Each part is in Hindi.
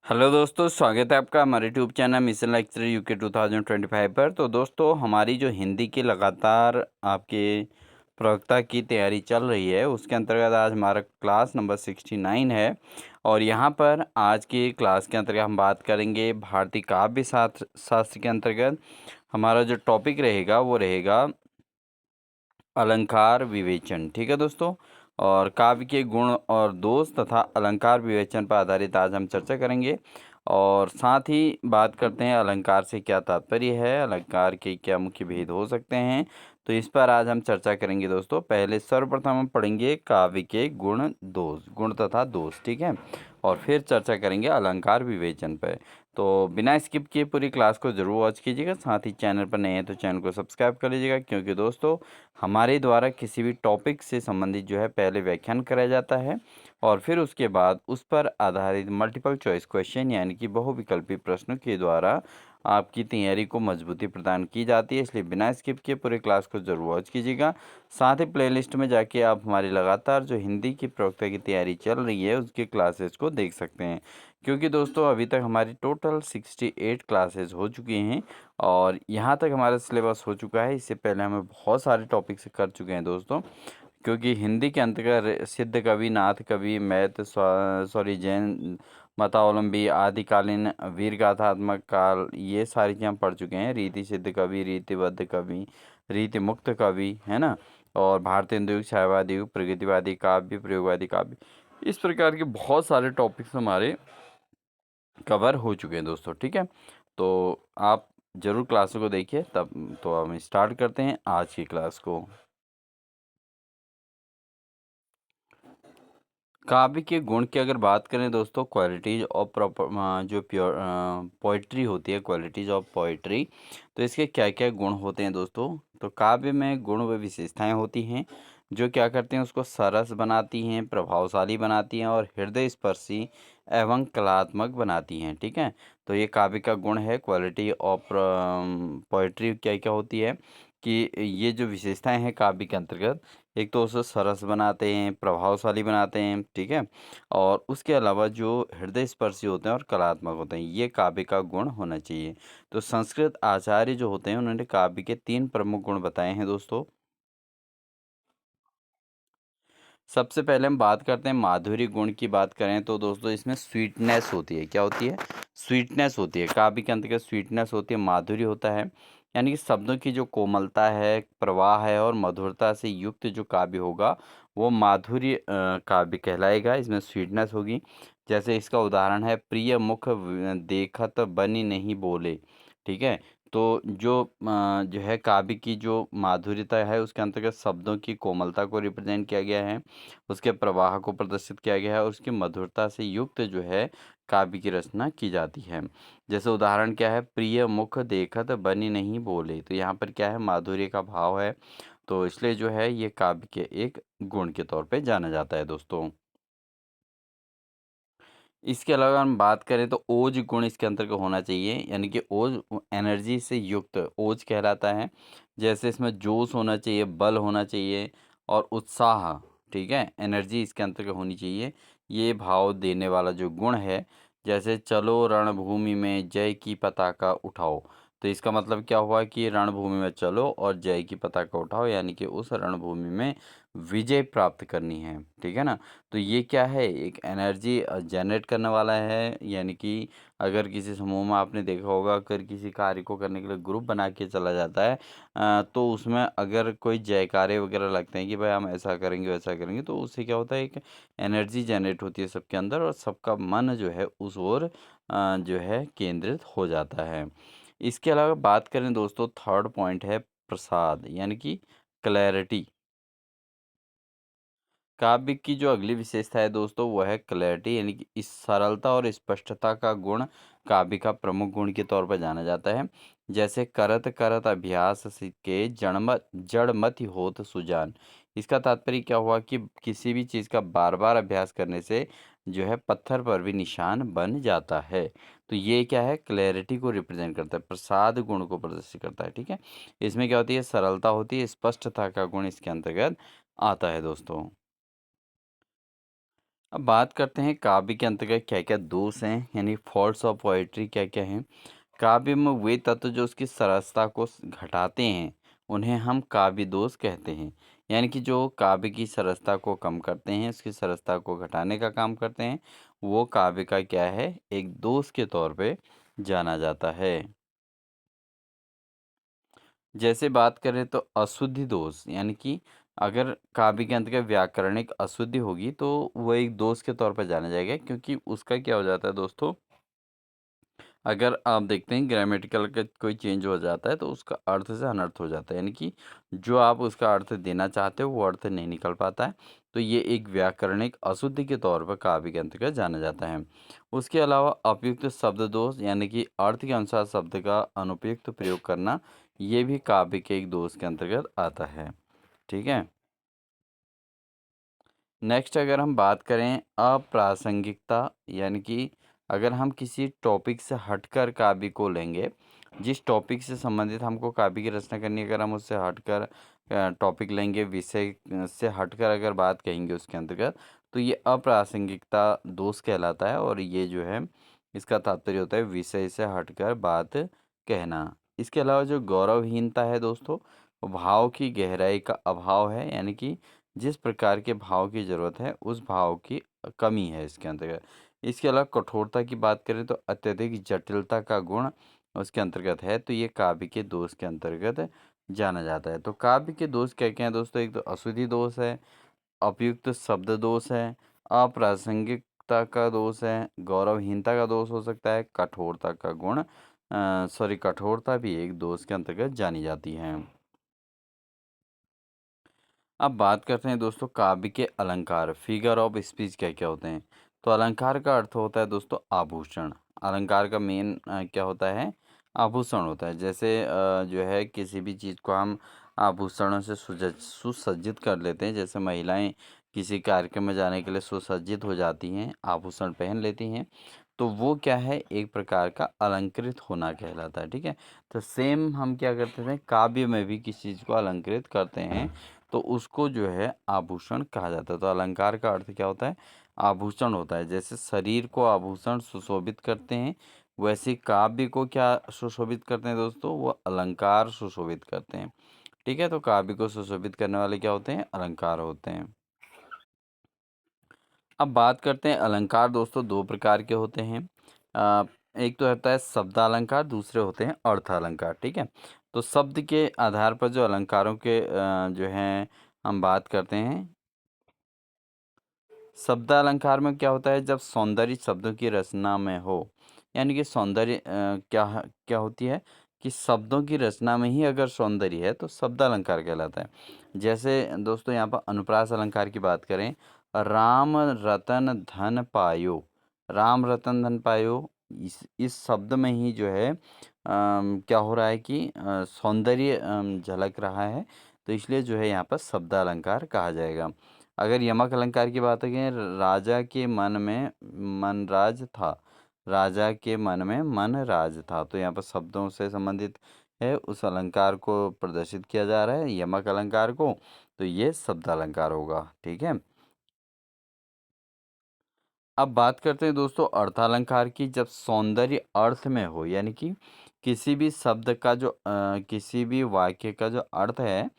हेलो दोस्तों, स्वागत है आपका हमारे YouTube channel mission lecture UK 2025 पर। तो दोस्तों, हमारी जो हिंदी की लगातार आपके प्रवक्ता की तैयारी चल रही है, उसके अंतर्गत आज हमारा क्लास नंबर 69 है। और यहाँ पर आज की क्लास के अंतर्गत हम बात करेंगे भारतीय काव्य शास्त्र के अंतर्गत। हमारा जो टॉपिक रहेगा वो रहेगा अलंकार विवेचन। ठीक है दोस्तों, और काव्य के गुण और दोष तथा अलंकार विवेचन पर आधारित आज हम चर्चा करेंगे। और साथ ही बात करते हैं अलंकार से क्या तात्पर्य है, अलंकार के क्या मुख्य भेद हो सकते हैं। तो इस पर आज हम चर्चा करेंगे दोस्तों। पहले सर्वप्रथम हम पढ़ेंगे काव्य के गुण तथा दोष। ठीक है, और फिर चर्चा करेंगे अलंकार विवेचन पर। तो बिना स्किप किए पूरी क्लास को जरूर वॉच कीजिएगा। साथ ही चैनल पर नए हैं तो चैनल को सब्सक्राइब कर लीजिएगा, क्योंकि दोस्तों हमारे द्वारा किसी भी टॉपिक से संबंधित जो है पहले व्याख्यान कराया जाता है, और फिर उसके बाद उस पर आधारित मल्टीपल चॉइस क्वेश्चन यानी कि बहुविकल्पी प्रश्नों के द्वारा आपकी तैयारी को मजबूती प्रदान की जाती है। इसलिए बिना स्किप किए पूरे क्लास को जरूर वॉच कीजिएगा। साथ ही प्लेलिस्ट में जाके आप हमारी लगातार जो हिंदी की प्रवक्ता की तैयारी चल रही है उसकी क्लासेस को देख सकते हैं, क्योंकि दोस्तों अभी तक हमारी टोटल 68 क्लासेस हो चुकी हैं और यहाँ तक हमारा सिलेबस हो चुका है। इससे पहले हमें बहुत सारे टॉपिक से कर चुके हैं दोस्तों, क्योंकि हिंदी के अंतर्गत सिद्ध कवि, नाथ कवि, मैथ, जैन मतावलंबी, आदिकालीन, वीर गाथात्मक काल, ये सारी चीज़ें हम पढ़ चुके हैं। रीति सिद्ध कवि, रीतिबद्ध कवि, रीति मुक्त कवि, है ना। और भारतीय हिंदू युग, छायावादी युग, प्रगतिवादी काव्य, प्रयोगवादी काव्य, इस प्रकार के बहुत सारे टॉपिक्स हमारे कवर हो चुके हैं दोस्तों। ठीक है, तो आप ज़रूर क्लासों को देखिए। तब तो हम स्टार्ट करते हैं आज की क्लास को। काव्य के गुण की अगर बात करें दोस्तों, क्वालिटीज और प्रॉपर जो प्योर पोइट्री होती है, क्वालिटीज ऑफ पोइट्री, तो इसके क्या क्या गुण होते हैं दोस्तों। तो काव्य में गुण व विशेषताएं होती हैं जो क्या करते हैं, उसको सरस बनाती हैं, प्रभावशाली बनाती हैं और हृदय स्पर्शी एवं कलात्मक बनाती हैं। ठीक है, तो ये काव्य का गुण है। क्वालिटी ऑफ पोइट्री क्या क्या होती है कि ये जो विशेषताएं हैं काव्य के अंतर्गत, एक तो उसे सरस बनाते हैं, प्रभावशाली बनाते हैं। ठीक है, और उसके अलावा जो हृदय स्पर्शी होते हैं और कलात्मक होते हैं, ये काव्य का गुण होना चाहिए। तो संस्कृत आचार्य जो होते हैं उन्होंने काव्य के 3 प्रमुख गुण बताए हैं दोस्तों। सबसे पहले हम बात करते हैं माधुर्य गुण की। बात करें तो दोस्तों इसमें स्वीटनेस होती है। क्या होती है? स्वीटनेस होती है। काव्य के अंतर्गत स्वीटनेस होती है, माधुर्य होता है, यानी कि शब्दों की जो कोमलता है, प्रवाह है और मधुरता से युक्त जो काव्य होगा वो माधुर्य काव्य कहलाएगा। इसमें स्वीटनेस होगी। जैसे इसका उदाहरण है, प्रिय मुख देखत बनी नहीं बोले। ठीक है, तो जो है काव्य की जो माधुर्यता है उसके अंतर्गत शब्दों की कोमलता को रिप्रेजेंट किया गया है, उसके प्रवाह को प्रदर्शित किया गया है और उसकी मधुरता से युक्त जो है काव्य की रचना की जाती है। जैसे उदाहरण क्या है, प्रिय मुख देखत बनी नहीं बोले, तो यहाँ पर क्या है, माधुर्य का भाव है, तो इसलिए जो है ये काव्य के एक गुण के तौर पे जाना जाता है दोस्तों। इसके अलावा हम बात करें तो ओज गुण इसके अंतर्गत होना चाहिए, यानी कि ओज एनर्जी से युक्त ओज कहलाता है। जैसे इसमें जोश होना चाहिए, बल होना चाहिए और उत्साह। ठीक है, एनर्जी इसके अंतर्गत होनी चाहिए, ये भाव देने वाला जो गुण है। जैसे चलो रणभूमि में जय की पताका उठाओ, तो इसका मतलब क्या हुआ कि रणभूमि में चलो और जय की पताका उठाओ, यानी कि उस रणभूमि में विजय प्राप्त करनी है। ठीक है ना, तो ये क्या है, एक एनर्जी जनरेट करने वाला है। यानी कि अगर किसी समूह में आपने देखा होगा, अगर किसी कार्य को करने के लिए ग्रुप बना के चला जाता है, तो उसमें अगर कोई जयकारे वगैरह लगते हैं कि भाई हम ऐसा करेंगे वैसा करेंगे, तो उससे क्या होता है, एक एनर्जी जनरेट होती है सबके अंदर और सबका मन जो है उस ओर जो है केंद्रित हो जाता है। इसके अलावा बात करें दोस्तों, थर्ड पॉइंट है प्रसाद, यानी कि क्लैरिटी। काव्य की जो अगली विशेषता है दोस्तों वो है क्लैरिटी, यानी कि इस सरलता और स्पष्टता का गुण काव्य का प्रमुख गुण के तौर पर जाना जाता है। जैसे करत करत अभ्यास के जड़ मत होत सुजान। इसका तात्पर्य क्या हुआ कि किसी भी चीज़ का बार बार अभ्यास करने से जो है पत्थर पर भी निशान बन जाता है। तो ये क्या है, क्लैरिटी को रिप्रेजेंट करता है, प्रसाद गुण को प्रदर्शित करता है। ठीक है, इसमें क्या होती है, सरलता होती है, स्पष्टता का गुण इसके अंतर्गत आता है दोस्तों। अब बात करते हैं काव्य के अंतर्गत क्या-क्या दोष हैं, यानी फॉल्ट्स ऑफ पोएट्री क्या-क्या हैं। काव्य में वे तत्व जो उसकी सरसता को घटाते हैं, उन्हें हम काव्य दोष कहते हैं। यानी कि जो काव्य की सरसता को कम करते हैं, उसकी सरसता को घटाने का काम करते हैं, वो काव्य का क्या है, एक दोष के तौर पे जाना जाता है। जैसे बात करें तो अशुद्धि दोष, यानी कि अगर काव्य के अंतर्गत व्याकरणिक अशुद्धि होगी तो वो एक दोष के तौर पर जाना जाएगा, क्योंकि उसका क्या हो जाता है दोस्तों, अगर आप देखते हैं ग्रामेटिकल का कोई चेंज हो जाता है तो उसका अर्थ से अनर्थ हो जाता है, यानी कि जो आप उसका अर्थ देना चाहते हो वो अर्थ नहीं निकल पाता है। तो ये एक व्याकरणिक अशुद्धि के तौर पर काव्य के अंतर्गत जाना जाता है। उसके अलावा उपयुक्त शब्द दोष, यानी कि अर्थ के अनुसार शब्द का अनुपयुक्त प्रयोग करना, ये भी काव्य के एक दोष के अंतर्गत आता है। ठीक है। नेक्स्ट अगर हम बात करें अप्रासंगिकता, यानी कि अगर हम किसी टॉपिक से हटकर काव्य को लेंगे, जिस टॉपिक से संबंधित हमको काव्य की रचना करनी है, अगर हम उससे हटकर टॉपिक लेंगे, विषय से हटकर अगर बात कहेंगे उसके अंतर्गत, तो ये अप्रासंगिकता दोष कहलाता है। और ये जो है इसका तात्पर्य होता है विषय से हटकर बात कहना। इसके अलावा जो गौरवहीनता है दोस्तों, वो भाव की गहराई का अभाव है, यानी कि जिस प्रकार के भाव की ज़रूरत है उस भाव की कमी है इसके अंतर्गत। इसके अलावा कठोरता की बात करें तो अत्यधिक जटिलता का गुण उसके अंतर्गत है, तो ये काव्य के दोष के अंतर्गत जाना जाता है। तो काव्य के दोष क्या क्या हैं दोस्तों, एक तो अशुद्धि दोष है, उपयुक्त शब्द दोष है, अप्रासंगिकता का दोष है, गौरवहीनता का दोष हो सकता है, कठोरता का गुण कठोरता भी एक दोष के अंतर्गत जानी जाती है। अब बात करते हैं दोस्तों काव्य के अलंकार, फिगर ऑफ स्पीच क्या क्या होते हैं। तो अलंकार का अर्थ होता है दोस्तों आभूषण। अलंकार का मेन क्या होता है, आभूषण होता है। जैसे जो है किसी भी चीज़ को हम आभूषणों से सुसज्जित कर लेते हैं। जैसे महिलाएं किसी कार्यक्रम में जाने के लिए सुसज्जित हो जाती हैं, आभूषण पहन लेती हैं, तो वो क्या है, एक प्रकार का अलंकृत होना कहलाता है। ठीक है। तो सेम हम क्या करते हैं, काव्य में भी किसी चीज़ को अलंकृत करते हैं तो उसको जो है आभूषण कहा जाता है। तो अलंकार का अर्थ क्या होता है, आभूषण होता है। जैसे शरीर को आभूषण सुशोभित करते हैं, वैसे काव्य को क्या सुशोभित करते हैं दोस्तों, वो अलंकार सुशोभित करते हैं। ठीक है। तो काव्य को सुशोभित करने वाले क्या होते हैं, अलंकार होते हैं। अब बात करते हैं अलंकार दोस्तों, दो प्रकार के होते हैं। अ, एक तो होता है शब्द अलंकार, दूसरे होते हैं अर्थ अलंकार। ठीक है। तो शब्द के आधार पर जो अलंकारों के जो हैं हम बात करते हैं, शब्द अलंकार में क्या होता है, जब सौंदर्य शब्दों की रचना में हो, यानी कि सौंदर्य क्या होती है कि शब्दों की रचना में ही अगर सौंदर्य है तो शब्द अलंकार कहलाता है। जैसे दोस्तों यहाँ पर अनुप्रास अलंकार की बात करें, राम रतन धन पायो, राम रतन धन पायो, इस शब्द में ही जो है क्या हो रहा है कि सौंदर्य झलक रहा है, तो इसलिए जो है यहाँ पर शब्द अलंकार कहा जाएगा। अगर यमक अलंकार की बात करें, राजा के मन में मनराज था, राजा के मन में मन राज था, तो यहाँ पर शब्दों से संबंधित है, उस अलंकार को प्रदर्शित किया जा रहा है यमक अलंकार को, तो ये शब्द अलंकार होगा। ठीक है। अब बात करते हैं दोस्तों अर्थालंकार की, जब सौंदर्य अर्थ में हो, यानी कि किसी भी शब्द का जो किसी भी वाक्य का जो अर्थ है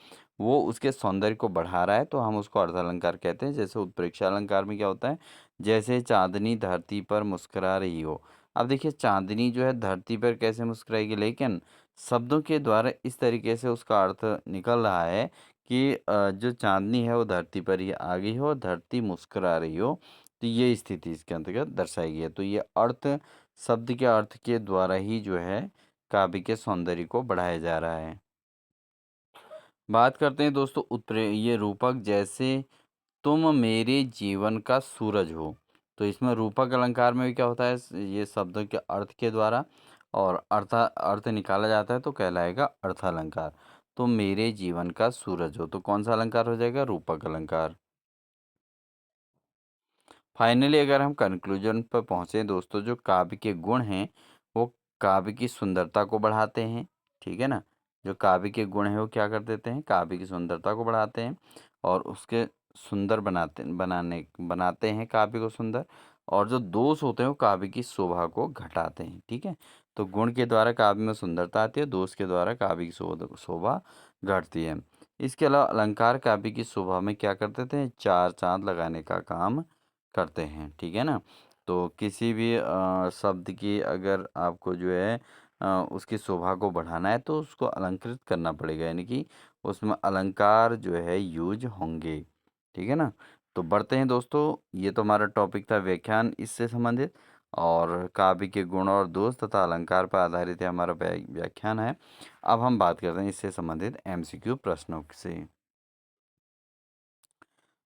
वो उसके सौंदर्य को बढ़ा रहा है, तो हम उसको अर्थालंकार कहते हैं। जैसे उत्प्रेक्षा अलंकार में क्या होता है, जैसे चांदनी धरती पर मुस्कुरा रही हो। अब देखिए चांदनी जो है धरती पर कैसे मुस्कुराएगी, लेकिन शब्दों के द्वारा इस तरीके से उसका अर्थ निकल रहा है कि जो चांदनी है वो धरती पर ही आ गई हो और धरती मुस्कुरा रही हो, तो ये स्थिति इसके अंतर्गत दर्शाई गई है। तो ये अर्थ शब्द के अर्थ के द्वारा ही जो है काव्य के सौंदर्य को बढ़ाया जा रहा है। बात करते हैं दोस्तों उत्प्रे ये रूपक, जैसे तुम मेरे जीवन का सूरज हो। तो इसमें रूपक अलंकार में भी क्या होता है, ये शब्दों के अर्थ के द्वारा और अर्थ निकाला जाता है तो कहलाएगा अर्थालंकार। तुम मेरे जीवन का सूरज हो, तो कौन सा अलंकार हो जाएगा, रूपक अलंकार। फाइनली अगर हम कंक्लूजन पर पहुँचे दोस्तों, जो काव्य के गुण हैं वो काव्य की सुंदरता को बढ़ाते हैं। ठीक है ना, जो काव्य के गुण हैं वो क्या कर देते हैं, काव्य की सुंदरता को बढ़ाते हैं और उसके सुंदर बनाते हैं काव्य को सुंदर, और जो दोष होते हैं वो काव्य की शोभा को घटाते हैं। ठीक है, तो गुण के द्वारा काव्य में सुंदरता आती है, दोष के द्वारा काव्य की शोभा घटती है। इसके अलावा अलंकार काव्य की शोभा में क्या करते थे, चार चांद लगाने का काम करते हैं। ठीक है ना, तो किसी भी शब्द की अगर आपको जो है उसकी शोभा को बढ़ाना है तो उसको अलंकृत करना पड़ेगा, यानी कि उसमें अलंकार जो है यूज होंगे। ठीक है ना, तो बढ़ते हैं दोस्तों। ये तो हमारा टॉपिक था व्याख्यान इससे संबंधित, और काव्य के गुण और दोष तथा अलंकार पर आधारित है हमारा व्याख्यान है। अब हम बात करते हैं इससे संबंधित एमसीक्यू प्रश्नों से।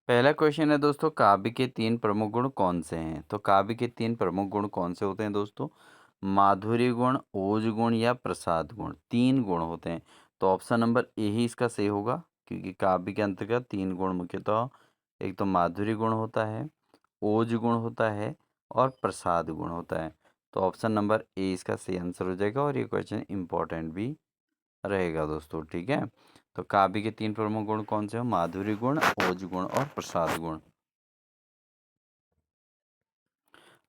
पहला क्वेश्चन है दोस्तों, काव्य के तीन प्रमुख गुण कौन से हैं? तो काव्य के तीन प्रमुख गुण कौन से होते हैं दोस्तों? माधुर्य गुण, ओज गुण या प्रसाद गुण, तीन गुण होते हैं। तो ऑप्शन नंबर ए ही इसका सही होगा, क्योंकि काव्य के अंतर्गत तीन गुण मुख्यतः, एक तो माधुर्य गुण होता है, ओज गुण होता है और प्रसाद गुण होता है। तो ऑप्शन नंबर ए इसका सही आंसर हो जाएगा, और ये क्वेश्चन इम्पोर्टेंट भी रहेगा दोस्तों। ठीक है, तो काव्य के तीन प्रमुख गुण कौन से हैं? माधुर्य गुण, ओज गुण और प्रसाद गुण।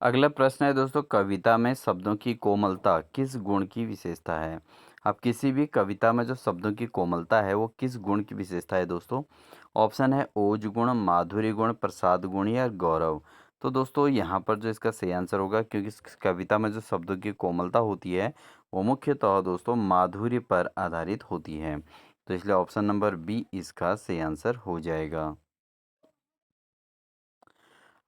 अगला प्रश्न है दोस्तों, कविता में शब्दों की कोमलता किस गुण की विशेषता है? अब किसी भी कविता में जो शब्दों की कोमलता है वो किस गुण की विशेषता है दोस्तों? ऑप्शन है ओज गुण, माधुर्य गुण, प्रसाद गुण या गौरव। तो दोस्तों यहाँ पर जो इसका सही आंसर होगा, क्योंकि इस कविता में जो शब्दों की कोमलता होती है वो मुख्यतः दोस्तों माधुर्य पर आधारित होती है। तो इसलिए ऑप्शन नंबर बी इसका सही आंसर हो जाएगा।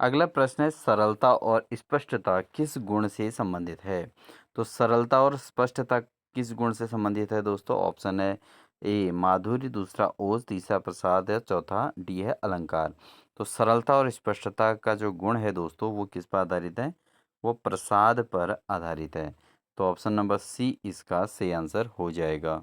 अगला प्रश्न है, सरलता और स्पष्टता किस गुण से संबंधित है? तो सरलता और स्पष्टता किस गुण से संबंधित है दोस्तों? ऑप्शन है ए माधुर्य, दूसरा ओज, तीसरा प्रसाद है, चौथा डी है अलंकार। तो सरलता और स्पष्टता का जो गुण है दोस्तों वो किस पर आधारित है? वो प्रसाद पर आधारित है। तो ऑप्शन नंबर सी इसका सही आंसर हो जाएगा।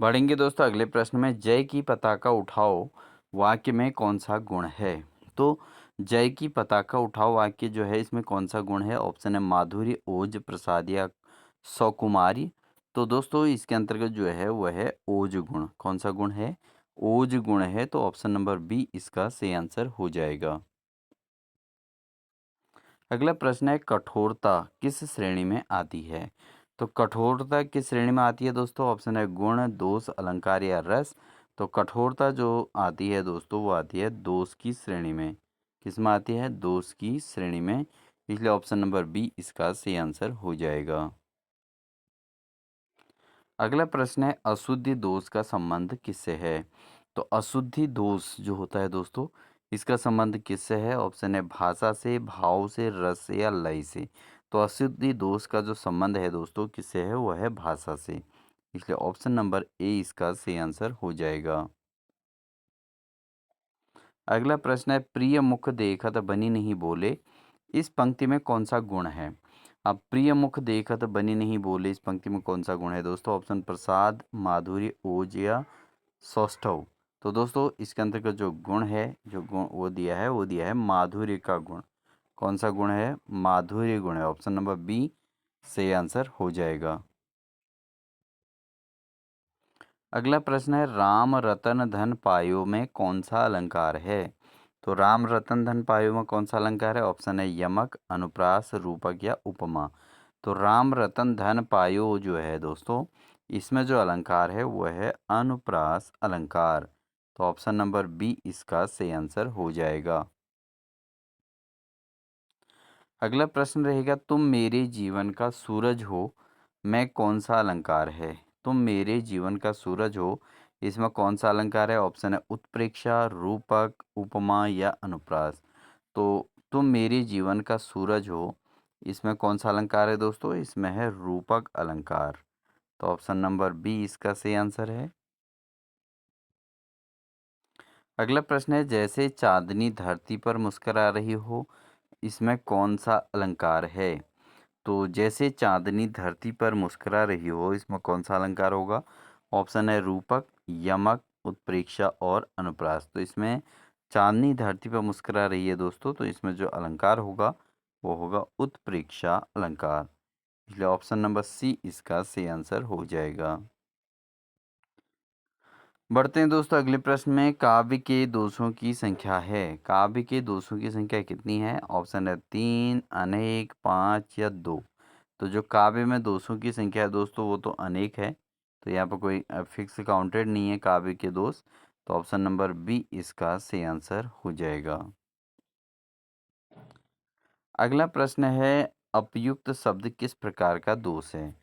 बढ़ेंगे दोस्तों अगले प्रश्न में, जय की पताका उठाओ वाक्य में कौन सा गुण है? तो जय की पताका उठाओ वाक्य जो है इसमें कौन सा गुण है? ऑप्शन है माधुर्य, ओज, प्रसाद या सौकुमारी। तो दोस्तों इसके अंतर्गत जो है वह है ओज गुण। कौन सा गुण है? ओज गुण है। तो ऑप्शन नंबर बी इसका सही आंसर हो जाएगा। अगला प्रश्न है, कठोरता किस श्रेणी में आती है? तो कठोरता किस श्रेणी में आती है दोस्तों? ऑप्शन है गुण, दोष, अलंकार या रस। तो कठोरता जो आती है दोस्तों वो आती है दोष की श्रेणी में। किस में आती है? दोष की श्रेणी में। इसलिए ऑप्शन नंबर बी इसका सही आंसर हो जाएगा। अगला प्रश्न है, अशुद्धि दोष का संबंध किससे है? तो अशुद्धि दोष जो होता है दोस्तों इसका संबंध किससे है? ऑप्शन है भाषा से, भाव से, रस से या लय से। तो अशुद्धि दोष का जो संबंध है दोस्तों किससे है? वह है भाषा से। इसलिए ऑप्शन नंबर ए इसका सही आंसर हो जाएगा। अगला प्रश्न है, प्रिय मुख देखत बनी नहीं बोले, इस पंक्ति में कौन सा गुण है? अब प्रिय मुख देखत बनी नहीं बोले इस पंक्ति में कौन सा गुण है दोस्तों? ऑप्शन प्रसाद, माधुर्य, ओज या सौष्ठव। तो दोस्तों इसके अंतर्गत जो गुण है, जो गुण वो दिया है माधुर्य का गुण। कौन सा गुण है? माधुर्य गुण है। ऑप्शन नंबर बी से आंसर हो जाएगा। अगला प्रश्न है, राम रतन धन पायो में कौन सा अलंकार है? तो राम रतन धन पायो में कौन सा अलंकार है? ऑप्शन है यमक, अनुप्रास, रूपक या उपमा। तो राम रतन धन पायो जो है दोस्तों इसमें जो अलंकार है वह है अनुप्रास अलंकार। तो ऑप्शन नंबर बी इसका सही आंसर हो जाएगा। अगला प्रश्न रहेगा, तुम मेरे जीवन का सूरज हो मैं कौन सा अलंकार है? तुम मेरे जीवन का सूरज हो इसमें कौन सा अलंकार है? ऑप्शन है उत्प्रेक्षा, रूपक, उपमा या अनुप्रास। तो तुम मेरे जीवन का सूरज हो इसमें कौन सा अलंकार है दोस्तों? इसमें है रूपक अलंकार। तो ऑप्शन नंबर बी इसका सही आंसर है। अगला प्रश्न है, जैसे चांदनी धरती पर मुस्कुरा रही हो इसमें कौन सा अलंकार है? तो जैसे चांदनी धरती पर मुस्कुरा रही हो इसमें कौन सा अलंकार होगा? ऑप्शन है रूपक, यमक, उत्प्रेक्षा और अनुप्रास। तो इसमें चांदनी धरती पर मुस्कुरा रही है दोस्तों, तो इसमें जो अलंकार होगा वो होगा उत्प्रेक्षा अलंकार। इसलिए ऑप्शन नंबर सी इसका सही आंसर हो जाएगा। बढ़ते हैं दोस्तों अगले प्रश्न में। काव्य के दोषों की संख्या है। काव्य के दोषों की संख्या कितनी है? ऑप्शन है 3, अनेक, 5 या 2। तो जो काव्य में दोषों की संख्या है दोस्तों वो तो अनेक है। तो यहाँ पर कोई फिक्स काउंटेड नहीं है काव्य के दोष। तो ऑप्शन नंबर बी इसका सही आंसर हो जाएगा। अगला प्रश्न है, अपयुक्त शब्द किस प्रकार का दोष है?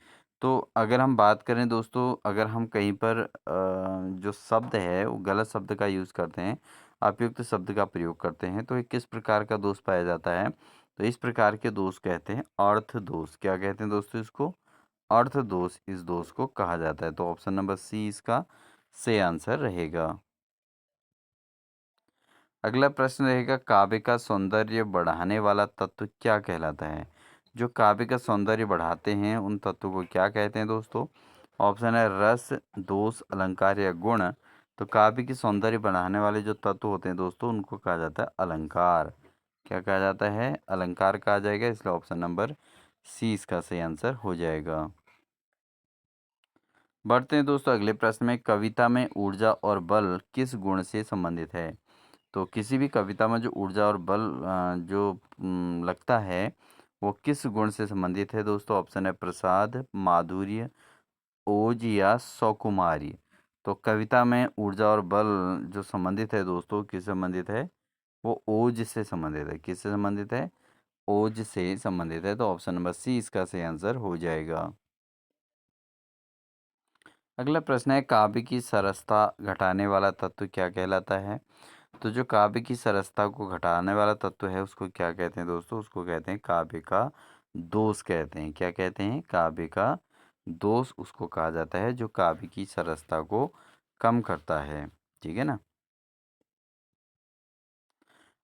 तो अगर हम बात करें दोस्तों, अगर हम कहीं पर जो शब्द है वो गलत शब्द का यूज़ करते हैं, अपयुक्त शब्द का प्रयोग करते हैं, तो ये किस प्रकार का दोष पाया जाता है? तो इस प्रकार के दोष कहते हैं अर्थ दोष। क्या कहते हैं दोस्तों इसको? अर्थ दोष इस दोष को कहा जाता है। तो ऑप्शन नंबर सी इसका सही आंसर रहेगा। अगला प्रश्न रहेगा, काव्य का सौंदर्य बढ़ाने वाला तत्व क्या कहलाता है? जो काव्य का सौंदर्य बढ़ाते हैं उन तत्वों को क्या कहते हैं दोस्तों? ऑप्शन है रस, दोष, अलंकार या गुण। तो काव्य की सौंदर्य बढ़ाने वाले जो तत्व होते हैं दोस्तों उनको कहा जाता है अलंकार। क्या कहा जाता है? अलंकार कहा जाएगा। इसलिए ऑप्शन नंबर सी इसका सही आंसर हो जाएगा। बढ़ते हैं दोस्तों अगले प्रश्न में। कविता में ऊर्जा और बल किस गुण से संबंधित है? तो किसी भी कविता में जो ऊर्जा और बल जो लगता है वो किस गुण से संबंधित है दोस्तों? ऑप्शन है प्रसाद, माधुर्य, ओज या सौकुमारी। तो कविता में ऊर्जा और बल जो संबंधित है दोस्तों, किस संबंधित है? वो ओज से संबंधित है। किससे संबंधित है? ओज से संबंधित है। तो ऑप्शन नंबर सी इसका सही आंसर हो जाएगा। अगला प्रश्न है, काव्य की सरसता घटाने वाला तत्व क्या कहलाता है? तो जो काव्य की सरसता को घटाने वाला तत्व है उसको क्या कहते हैं दोस्तों? उसको कहते हैं काव्य का दोष कहते हैं। क्या कहते हैं? काव्य का दोष उसको कहा जाता है जो काव्य की सरसता को कम करता है। ठीक है ना।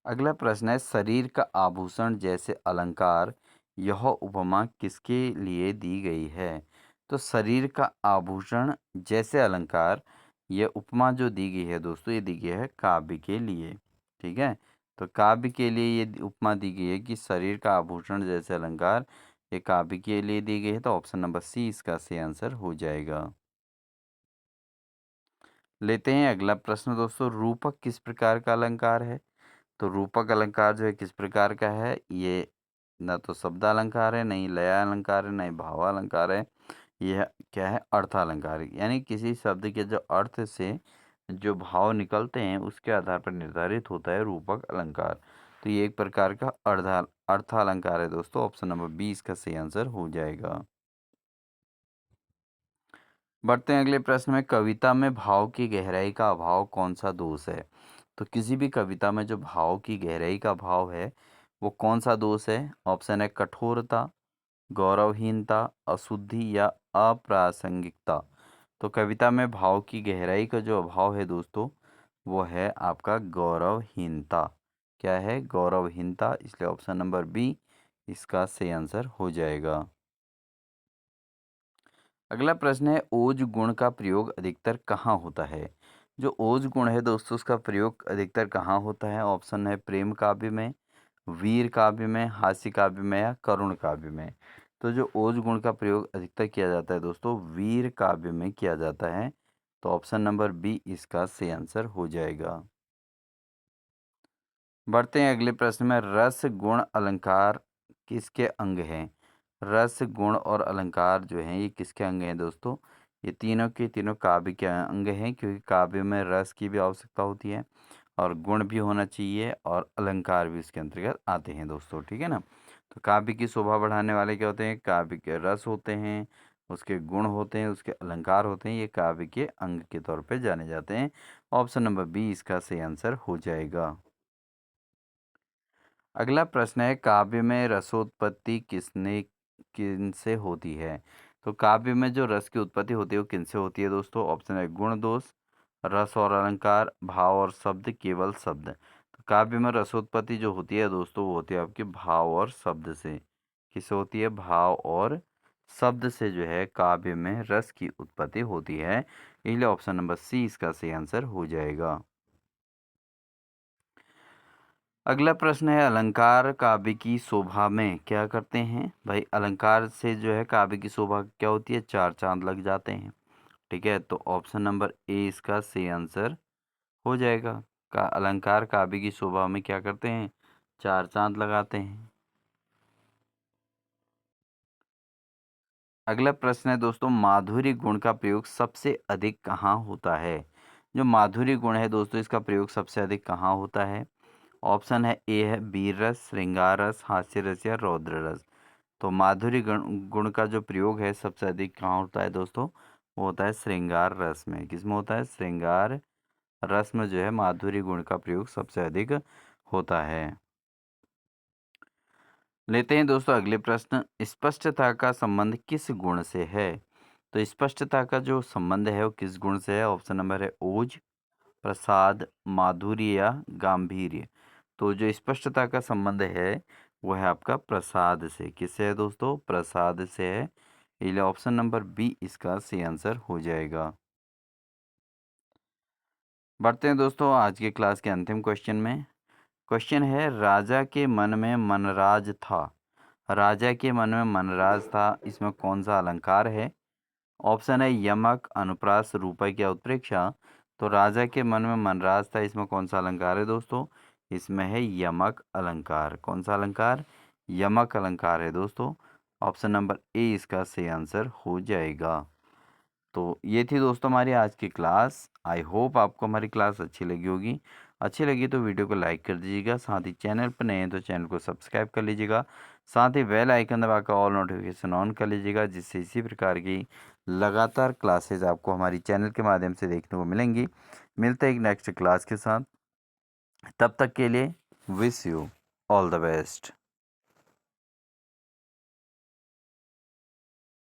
अगला प्रश्न है, शरीर का आभूषण जैसे अलंकार, यह उपमा किसके लिए दी गई है? तो शरीर का आभूषण जैसे अलंकार, यह उपमा जो दी गई है दोस्तों ये दी गई है काव्य के लिए। ठीक है। तो काव्य के लिए ये उपमा दी गई है कि शरीर का आभूषण जैसे अलंकार, ये काव्य के लिए दी गई है। तो ऑप्शन नंबर सी इसका सही आंसर हो जाएगा। लेते हैं अगला प्रश्न दोस्तों, रूपक किस प्रकार का अलंकार है? तो रूपक अलंकार जो है किस प्रकार का है? ये ना तो शब्द अलंकार है, नहीं लय अलंकार है, नहीं भाव अलंकार है। यह क्या है? अर्थ अलंकार है। यानी किसी शब्द के जो अर्थ से जो भाव निकलते हैं उसके आधार पर निर्धारित होता है रूपक अलंकार। तो ये एक प्रकार का अर्थ अलंकार है दोस्तों। ऑप्शन नंबर बी इसका सही आंसर हो जाएगा। बढ़ते हैं अगले प्रश्न में। कविता में भाव की गहराई का अभाव कौन सा दोष है? तो किसी भी कविता में जो भाव की गहराई का भाव है वो कौन सा दोष है? ऑप्शन है कठोरता, गौरवहीनता, अशुद्धि या अप्रासंगिकता। तो कविता में भाव की गहराई का जो अभाव है दोस्तों वो है आपका गौरवहीनता। क्या है? गौरवहीनता। इसलिए ऑप्शन नंबर बी इसका सही आंसर हो जाएगा। अगला प्रश्न है, ओज गुण का प्रयोग अधिकतर कहाँ होता है? जो ओज गुण है दोस्तों उसका प्रयोग अधिकतर कहाँ होता है? ऑप्शन है प्रेम काव्य में, वीर काव्य में, हास्य काव्य में या करुण काव्य में। तो जो ओज गुण का प्रयोग अधिकतर किया जाता है दोस्तों वीर काव्य में किया जाता है। तो ऑप्शन नंबर बी इसका सही आंसर हो जाएगा। बढ़ते हैं अगले प्रश्न में। रस, गुण, अलंकार किसके अंग हैं? रस, गुण और अलंकार जो हैं ये किसके अंग हैं दोस्तों? ये तीनों के तीनों काव्य के अंग हैं, क्योंकि काव्य में रस की भी आवश्यकता होती है और गुण भी होना चाहिए और अलंकार भी इसके अंतर्गत आते हैं दोस्तों। ठीक है ना। तो काव्य की शोभा बढ़ाने वाले क्या होते हैं? काव्य के रस होते हैं, उसके गुण होते हैं, उसके अलंकार होते हैं। ये काव्य के अंग के तौर पे जाने जाते हैं। ऑप्शन नंबर बी इसका सही आंसर हो जाएगा। अगला प्रश्न है, काव्य में रसोत्पत्ति किनसे होती है? तो काव्य में जो रस की उत्पत्ति होती है वो किनसे होती है दोस्तों? ऑप्शन है गुण दोष, रस और अलंकार, भाव और शब्द, केवल शब्द। तो काव्य में रसोत्पत्ति जो होती है दोस्तों वो होती है आपके भाव और शब्द से। किससे होती है? भाव और शब्द से जो है काव्य में रस की उत्पत्ति होती है। इसलिए ऑप्शन नंबर सी इसका सही आंसर हो जाएगा। अगला प्रश्न है, अलंकार काव्य की शोभा में क्या करते हैं? भाई अलंकार से जो है काव्य की शोभा क्या होती है? चार चांद लग जाते हैं। ठीक है, तो ऑप्शन नंबर ए इसका सही आंसर हो जाएगा। का अलंकार काव्य की शोभा में क्या करते हैं? चार चांद लगाते हैं। अगला प्रश्न है दोस्तों, माधुर्य गुण का प्रयोग सबसे अधिक कहाँ होता है? जो माधुर्य गुण है दोस्तों, इसका प्रयोग सबसे अधिक कहाँ होता है? ऑप्शन है ए है वीर रस, श्रृंगार रस, हास्य रस या रौद्र रस। तो माधुर्य गुण का जो प्रयोग है सबसे अधिक कहाँ होता है दोस्तों? वो होता है श्रृंगार रस में। किसमें होता है? श्रृंगार रस में जो है माधुर्य गुण का प्रयोग सबसे अधिक होता है। लेते हैं दोस्तों अगले प्रश्न, स्पष्टता का संबंध किस गुण से है? तो स्पष्टता का जो संबंध है वो किस गुण से है? ऑप्शन नंबर है ओज, प्रसाद, माधुर्य या गांधीर्य। तो जो स्पष्टता का संबंध है वो है आपका प्रसाद से। किससे है दोस्तों? प्रसाद से है। इसलिए ऑप्शन नंबर बी इसका सही आंसर हो जाएगा। बढ़ते हैं दोस्तों आज के क्लास के अंतिम क्वेश्चन में। क्वेश्चन है, राजा के मन में मनराज था। राजा के मन में मनराज था, इसमें कौन सा अलंकार है? ऑप्शन है यमक, अनुप्रास, रूपक या उत्प्रेक्षा। तो राजा के मन में मनराज था, इसमें कौन सा अलंकार है दोस्तों? इसमें है यमक अलंकार। कौन सा अलंकार? यमक अलंकार है दोस्तों। ऑप्शन नंबर ए इसका सही आंसर हो जाएगा। तो ये थी दोस्तों हमारी आज की क्लास। आई होप आपको हमारी क्लास अच्छी लगी होगी। अच्छी लगी तो वीडियो को लाइक कर दीजिएगा, साथ ही चैनल पर नए हैं तो चैनल को सब्सक्राइब कर लीजिएगा, साथ ही बेल आइकन दबाकर ऑल नोटिफिकेशन ऑन कर लीजिएगा, जिससे इसी प्रकार की लगातार क्लासेस आपको हमारी चैनल के माध्यम से देखने को मिलेंगी। मिलते हैं एक नेक्स्ट क्लास के साथ, तब तक के लिए wish you all the best.